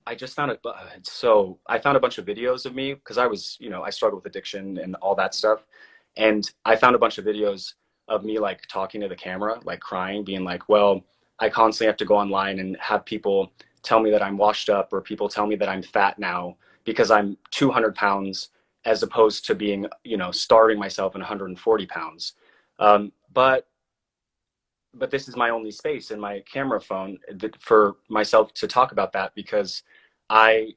I just found it. So I found a bunch of videos of me because I was, I struggled with addiction and all that stuff. And I found a bunch of videos of me like talking to the camera, like crying, being like, well, I constantly have to go online and have people tell me that I'm washed up, or people tell me that I'm fat now because I'm 200 pounds as opposed to being, starving myself in 140 pounds. But this is my only space in my camera phone for myself to talk about that, because I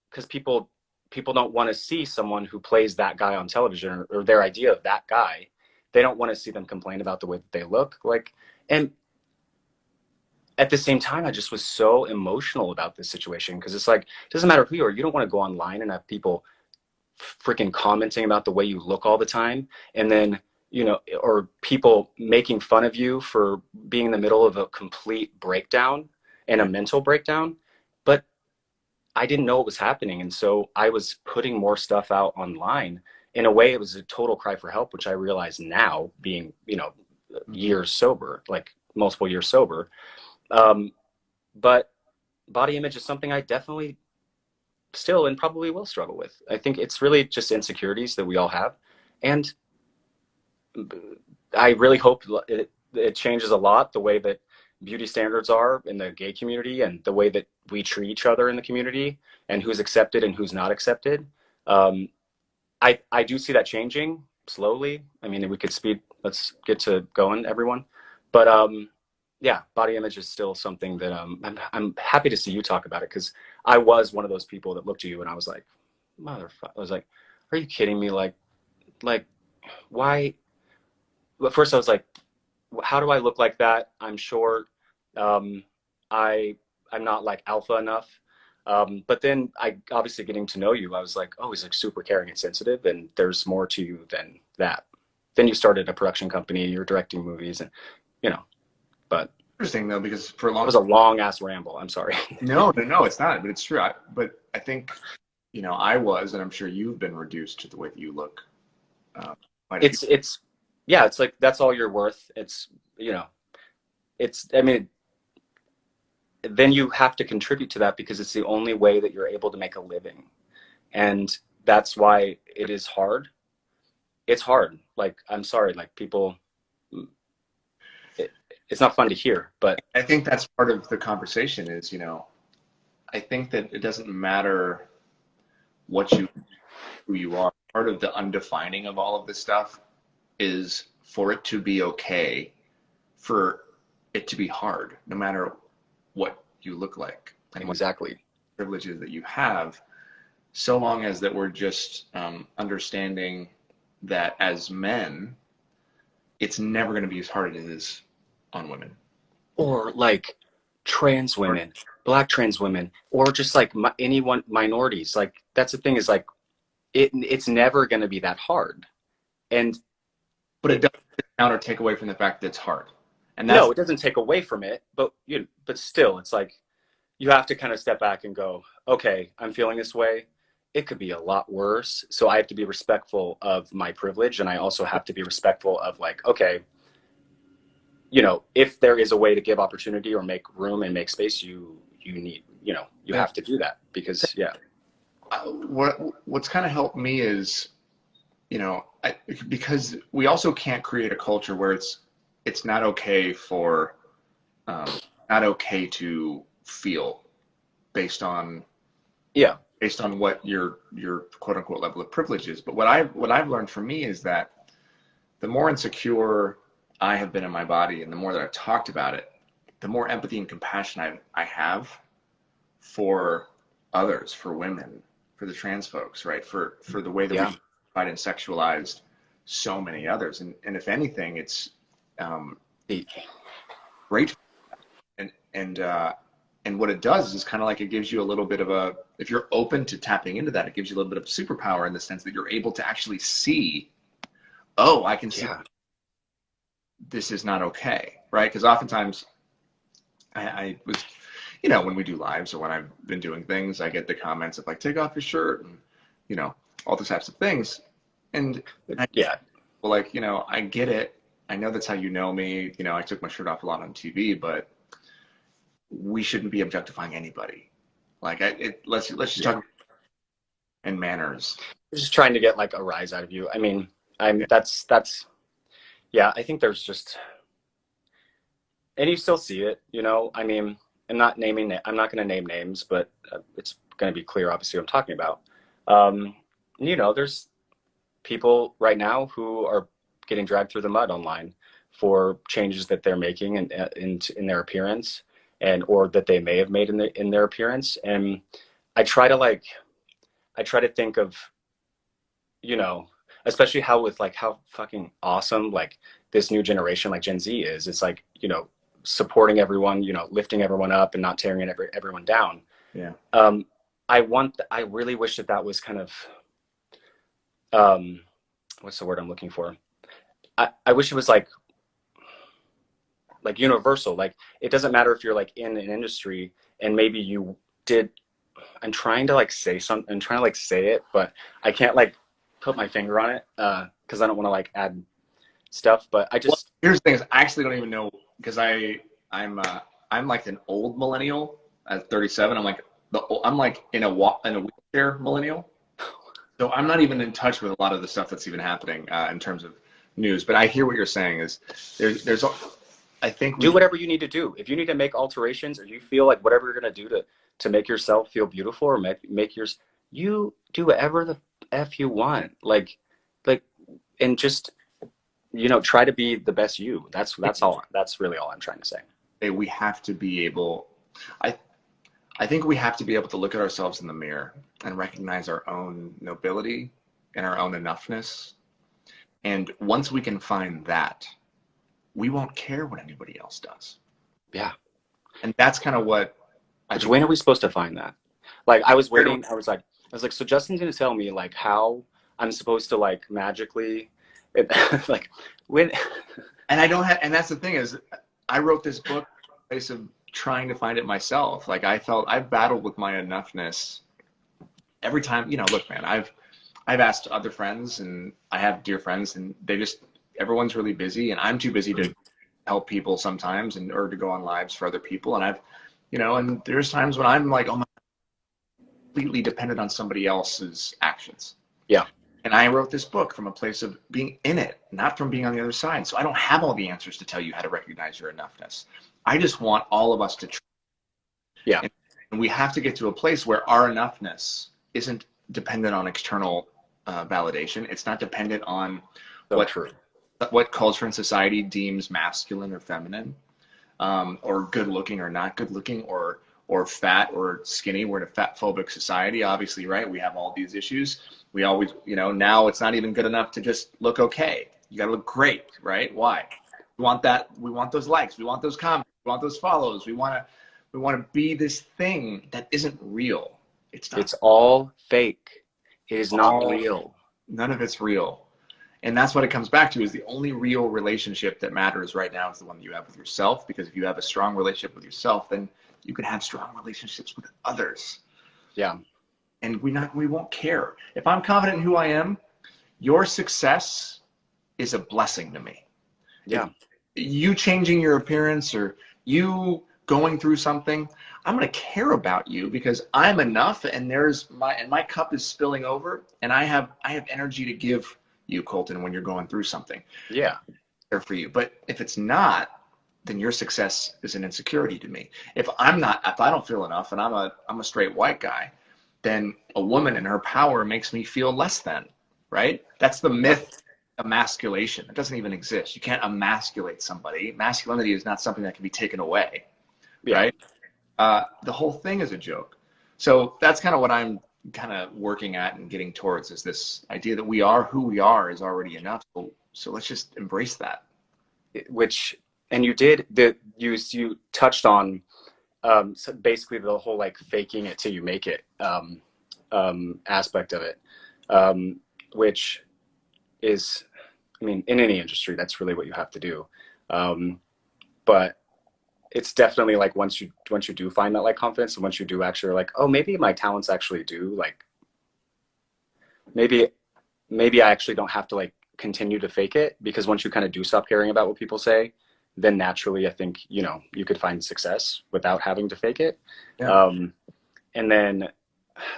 because people don't want to see someone who plays that guy on television, or their idea of that guy. They don't want to see them complain about the way that they look like. And at the same time, I just was so emotional about this situation, because it's like, it doesn't matter who you are. You don't want to go online and have people freaking commenting about the way you look all the time, and then, or people making fun of you for being in the middle of a complete breakdown and a mental breakdown. But I didn't know what was happening, and so I was putting more stuff out online. In a way, it was a total cry for help, which I realize now, being, years sober, like multiple years sober. But body image is something I definitely still and probably will struggle with. I think it's really just insecurities that we all have. And I really hope it changes a lot, the way that beauty standards are in the gay community, and the way that we treat each other in the community, and who's accepted and who's not accepted. Um, I do see that changing slowly. I mean, we could let's get to going, everyone. But yeah, body image is still something that I'm happy to see you talk about it, because I was one of those people that looked at you and I was like, motherfucker. I was like, are you kidding me? Like, why? At first I was like, how do I look like that? I'm short. Um, I'm not like alpha enough. But then I obviously, getting to know you, I was like, oh, he's like super caring and sensitive, and there's more to you than that. Then you started a production company, you're directing movies, and you know, but Interesting though, because for a it long was a long ass ramble. I'm sorry. no, it's not, but it's true. But I think, I was, and I'm sure you've been reduced to the way that you look. Quite a few. It's yeah, it's like that's all you're worth. I mean, then you have to contribute to that, because it's the only way that you're able to make a living. And that's why it is hard. It's hard. Like, I'm sorry, like people, it, it's not fun to hear, but I think that's part of the conversation is, I think that it doesn't matter what who you are. Part of the undefining of all of this stuff is for it to be okay, for it to be hard, no matter what you look like and what exactly. privileges that you have, so long as that we're just understanding that as men, it's never going to be as hard as it is on women. Or like trans women, black trans women, or just like anyone, minorities. Like, that's the thing, is like, it's never going to be that hard. And But it doesn't discount or take away from the fact that it's hard. And that's no, it doesn't take away from it, but but still, it's like, you have to kind of step back and go, okay, I'm feeling this way. It could be a lot worse. So I have to be respectful of my privilege. And I also have to be respectful of, like, okay, if there is a way to give opportunity or make room and make space, you need, you yeah. have to do that, because yeah. What's kind of helped me is, because we also can't create a culture where it's not okay for not okay to feel based on Yeah. what your quote unquote level of privilege is. But what I've learned for me is that the more insecure I have been in my body, and the more that I've talked about it, the more empathy and compassion I have for others, for women, for the trans folks, right? For the way that Yeah. we fight and sexualized so many others. And if anything, it's The- great. And what it does is kind of like, it gives you a little bit of if you're open to tapping into that, it gives you a little bit of superpower, in the sense that you're able to actually see, oh, I can see yeah. this is not okay, right? Because oftentimes I was, when we do lives, or when I've been doing things, I get the comments of like, take off your shirt, and, all those types of things. And Yeah. well, like, I get it. I know that's how you know me. I took my shirt off a lot on TV, but we shouldn't be objectifying anybody. Like, let's just talk and manners. Just trying to get like a rise out of you. I mean, I'm Yeah. that's yeah. I think there's just, and you still see it. I mean, I'm not going to name names, but it's going to be clear, obviously, what I'm talking about. Um, there's people right now who are getting dragged through the mud online for changes that they're making in their appearance, and or that they may have made in their appearance. And I try to like I try to think of, especially how with like how fucking awesome like this new generation like Gen Z is. It's like, supporting everyone, lifting everyone up and not tearing everyone down. Yeah. Um, I really wish that was kind of, um, what's the word I'm looking for? I wish it was like universal. Like it doesn't matter if you're like in an industry and maybe you did. I'm trying to like say something. I'm trying to like say it, but I can't like put my finger on it because I don't want to like add stuff. But I Well, just here's the thing: is I actually don't even know because I'm like an old millennial at 37. I'm like in a wheelchair millennial, so I'm not even in touch with a lot of the stuff that's even happening in terms of news. But I hear what you're saying. Is there's I think do we whatever you need to do. If you need to make alterations or you feel like whatever you're gonna do to make yourself feel beautiful or make yours, you do whatever the f you want. Like and just try to be the best you. That's all. That's really all I'm trying to say. we have to be able. I I think we have to be able to look at ourselves in the mirror and recognize our own nobility and our own enoughness. And once we can find that, we won't care what anybody else does. Yeah. And that's kind of what I Which think. when are we supposed to find that? Like I was waiting. I was like, so Justin's gonna tell me like how I'm supposed to like magically, like when. And I don't have, and that's the thing is, I wrote this book in a place of trying to find it myself. Like I've battled with my enoughness every time. Look, man, I've asked other friends, and I have dear friends, and everyone's really busy, and I'm too busy to help people sometimes, or to go on lives for other people. And and there's times when I'm like, oh my, completely dependent on somebody else's actions. Yeah. And I wrote this book from a place of being in it, not from being on the other side. So I don't have all the answers to tell you how to recognize your enoughness. I just want all of us to try. Yeah. And we have to get to a place where our enoughness isn't dependent on external validation. It's not dependent on So true. what culture and society deems masculine or feminine, or good looking or not good looking, or fat or skinny. We're in a fat phobic society, obviously, right? We have all these issues. We always, now it's not even good enough to just look okay. You got to look great, right? Why? We want that. We want those likes. We want those comments. We want those follows. We want to be this thing that isn't real. It's not. It's all fake. It is not All, real. none of it's real. And that's what it comes back to, is the only real relationship that matters right now is the one that you have with yourself. Because if you have a strong relationship with yourself, then you can have strong relationships with others. Yeah. And we won't care. If I'm confident in who I am, your success is a blessing to me. Yeah. If you changing your appearance or you going through something, I'm going to care about you because I'm enough, and my cup is spilling over, and I have energy to give you, Colton, when you're going through something. Yeah. There for you. But if it's not, then your success is an insecurity to me. If I don't feel enough, and I'm a straight white guy, then a woman in her power makes me feel less than, right? That's the myth of emasculation. It doesn't even exist. You can't emasculate somebody. Masculinity is not something that can be taken away, Yeah. right? The whole thing is a joke. So that's kind of what I'm kind of working at and getting towards, is this idea that we are who we are is already enough. So let's just embrace that. And you touched on, so basically the whole like faking it till you make it aspect of it, which is, I mean, in any industry, that's really what you have to do. But it's definitely like once you do find that like confidence, and once you do actually like, oh, maybe my talents actually do like, maybe I actually don't have to like continue to fake it, because once you kind of do stop caring about what people say, then naturally I think, you know, you could find success without having to fake it. Yeah. And then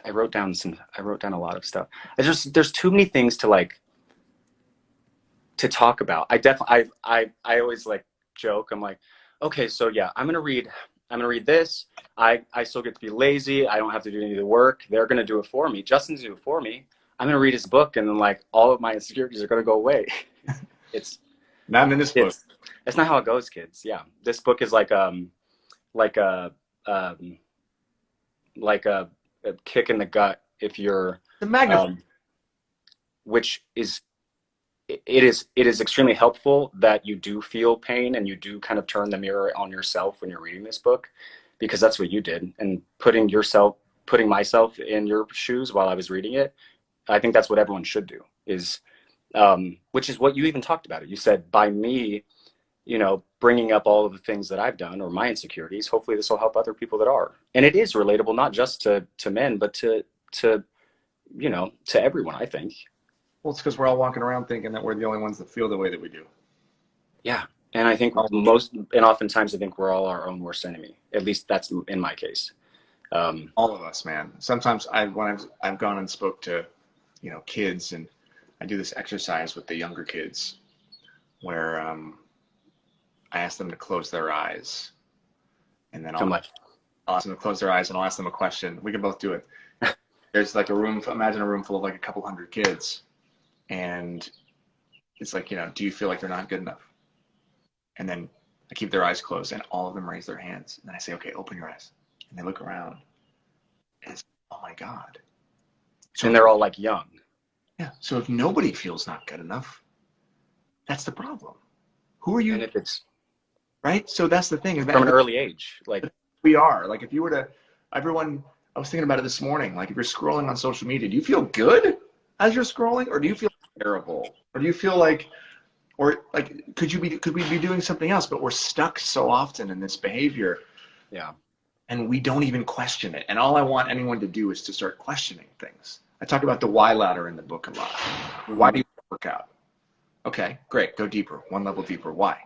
I wrote down a lot of stuff. There's too many things to like to talk about. I always like joke. I'm like, okay, so yeah, I'm gonna read this. I still get to be lazy. I don't have to do any of the work. They're gonna do it for me. Justin's gonna do it for me. I'm gonna read his book, and then like all of my insecurities are gonna go away. It's Not in this book. That's not how it goes, kids. Yeah, this book is like a um, like a kick in the gut if you're The magnifying. which is it is extremely helpful that you do feel pain and you do kind of turn the mirror on yourself when you're reading this book, because that's what you did. And putting myself in your shoes while I was reading it, I think that's what everyone should do, is which is what you even talked about it. You said, by me, you know, bringing up all of the things that I've done or my insecurities, hopefully this will help other people that are. And it is relatable, not just to men, but to you know, to everyone, I think. Well, it's because we're all walking around thinking that we're the only ones that feel the way that we do. Yeah. And I think oftentimes I think we're all our own worst enemy. At least that's in my case. All of us, man. Sometimes when I've gone and spoke to, you know, kids, and I do this exercise with the younger kids where I ask them to close their eyes, and then I'll ask them to close their eyes, and I'll ask them a question. We can both do it. There's like imagine a room full of like a couple hundred kids, and it's like, you know, do you feel like they're not good enough? And then I keep their eyes closed, and all of them raise their hands. And then I say, okay, open your eyes. And they look around, and it's, oh my God. So, and they're all like young. Yeah. So if nobody feels not good enough, that's the problem. Who are you? And if it's right. So that's the thing. From an early age, like we are. Like if you were to, everyone, I was thinking about it this morning. Like if you're scrolling on social media, do you feel good as you're scrolling, or do you feel terrible, or do you feel like, or like, could we be doing something else? But we're stuck so often in this behavior. Yeah. And we don't even question it. And all I want anyone to do is to start questioning things. I talk about the why ladder in the book a lot. Why do you work out? Okay, great. Go deeper. One level deeper. Why?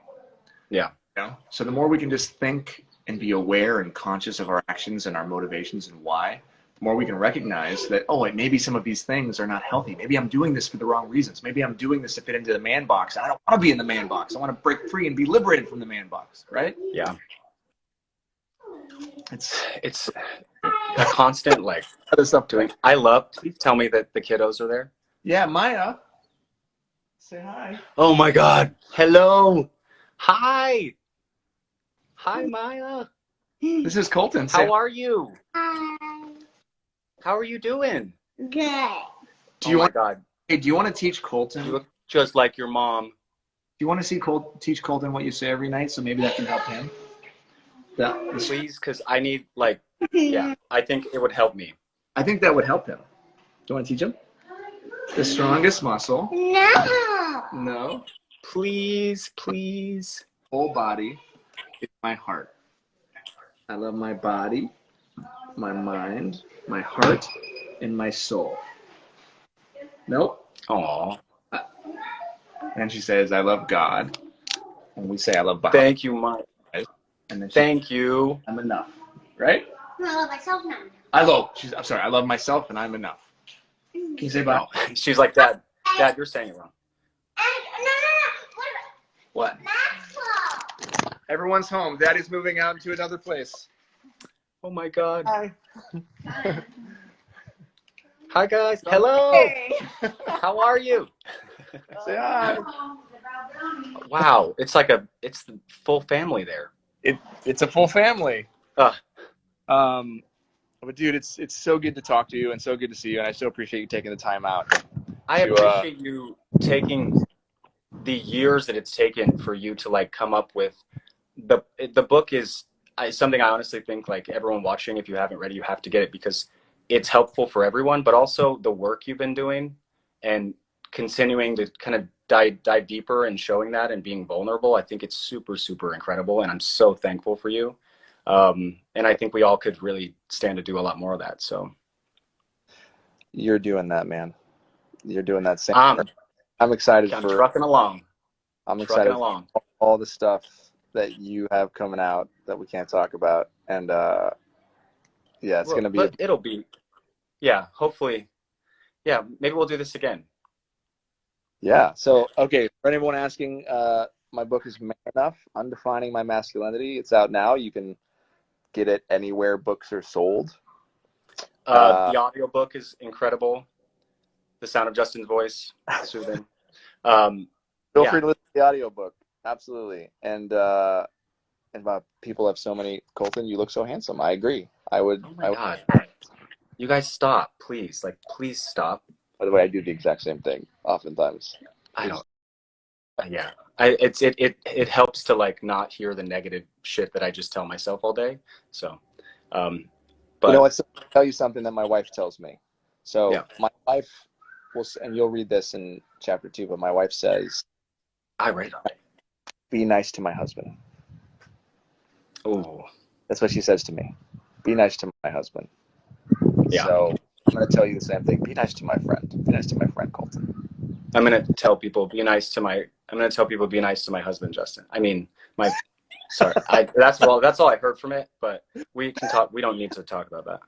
Yeah. You know? So the more we can just think and be aware and conscious of our actions and our motivations and why, the more we can recognize that, oh, maybe some of these things are not healthy. Maybe I'm doing this for the wrong reasons. Maybe I'm doing this to fit into the man box. I don't want to be in the man box. I want to break free and be liberated from the man box, right? Yeah. It's a constant like other stuff doing. Please tell me that the kiddos are there. Yeah, Maya. Say hi. Oh my God. Hello. Hi. Hi, Maya. This is Colton. How are you? Hi. How are you doing? Good. Do you God. Hey, do you want to teach Colton? You look just like your mom. Do you want to teach Colton what you say every night, so maybe that can help him? Please, because I need, like, yeah, I think it would help me. I think that would help him. Do you want to teach him? The strongest muscle. No. No. Please, please. Whole body is my heart. I love my body, my mind, my heart, and my soul. Nope. Aw. And she says, I love God. And we say, I love God. Thank you, Maya. And then thank you. I'm enough. Right? I love myself now. I'm sorry. I love myself and I'm enough. Can you say bye? No. She's like, Dad, you're saying it wrong. No. What? Everyone's home. Daddy's moving out to another place. Oh my God. Hi. Hi guys. Hello. Hey. How are you? Say hi. Wow. It's the full family there. It's a full family. But dude, it's so good to talk to you and so good to see you, and I so appreciate you taking the time out. I appreciate you taking the years that it's taken for you to like come up with the book is something I honestly think like everyone watching, if you haven't read it, you have to get it because it's helpful for everyone, but also the work you've been doing and continuing to kind of dive deeper and showing that and being vulnerable. I think it's super, super incredible. And I'm so thankful for you. And I think we all could really stand to do a lot more of that. So you're doing that, man. You're doing that same. I'm excited I'm trucking along. I'm excited for all the stuff that you have coming out that we can't talk about, and yeah, it's Well, gonna be but it'll be, yeah, hopefully, yeah, maybe we'll do this again. yeah. So okay, for anyone asking, my book is Man Enough: Undefining My Masculinity. It's out now. You can get it anywhere books are sold. The audiobook is incredible. The sound of Justin's voice, soothing. Um, Feel yeah. free to listen to the audiobook. Absolutely. And people have so many. Colton, you look so handsome. I agree. Oh my God. You guys stop, please. Like, please stop. By the way, I do the exact same thing oftentimes. I don't. Yeah. It helps to like not hear the negative shit that I just tell myself all day. So, You know but what? I'll tell you something that my wife tells me. So yeah, my wife will, and you'll read this in chapter 2, but my wife says, I read it. "Be nice to my husband." Oh, That's what she says to me. Be nice to my husband. yeah. So I'm going to tell you the same thing. Be nice to my friend. Be nice to my friend, Colton. I'm gonna tell people be nice to my. I'm gonna tell people be nice to my husband, Justin. I mean, my. Sorry, that's all I heard from it. But we can talk. We don't need to talk about that.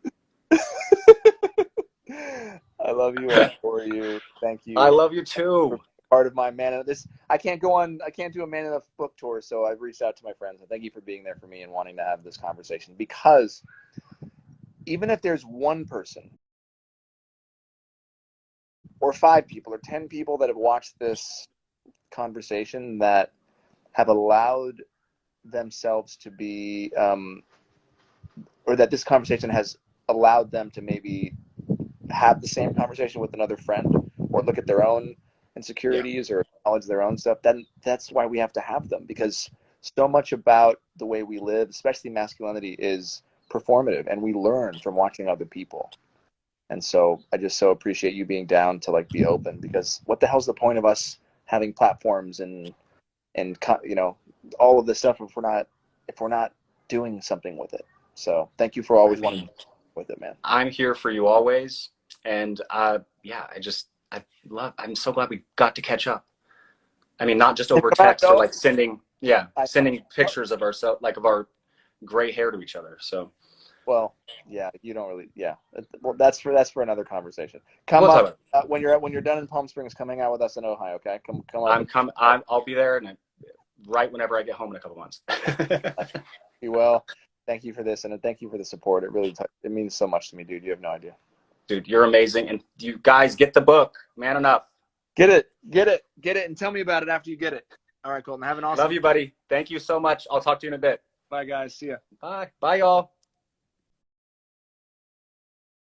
I love you. I adore you. Thank I you love you for too. being part of my Man. This I can't go on. I can't do a Man Enough book tour, so I've reached out to my friends. And thank you for being there for me and wanting to have this conversation. Because even if there's one person, or 5 people, or 10 people that have watched this conversation that have allowed themselves to be, or that this conversation has allowed them to maybe have the same conversation with another friend, or look at their own Yeah. insecurities or acknowledge their own stuff, then that's why we have to have them, because so much about the way we live, especially masculinity, is performative, and we learn from watching other people. And so I just so appreciate you being down to like be open, because what the hell's the point of us having platforms and all of this stuff if we're not doing something with it. So thank you for I always wanting to mean, do with it, man. I'm here for you always, and yeah, I'm so glad we got to catch up. I mean, not just And over come out, text or though. like sending, yeah, I know. sending pictures of ourselves, like of our gray hair to each other. So Well, yeah, you don't really. Yeah, well, that's for another conversation. we'll Come talk up about it. when you're done in Palm Springs. Coming out with us in Ohio, okay? Come up and I'll be there, and right whenever I get home in a couple months. be well. Thank you for this, and thank you for the support. It means so much to me, dude. You have no idea. Dude, you're amazing, and you guys get the book, Man Enough. Get it, and tell me about it after you get it. All right, Colton. Have an awesome. Love you, buddy. Thank you so much. I'll talk to you in a bit. Bye, guys. See ya. Bye, y'all.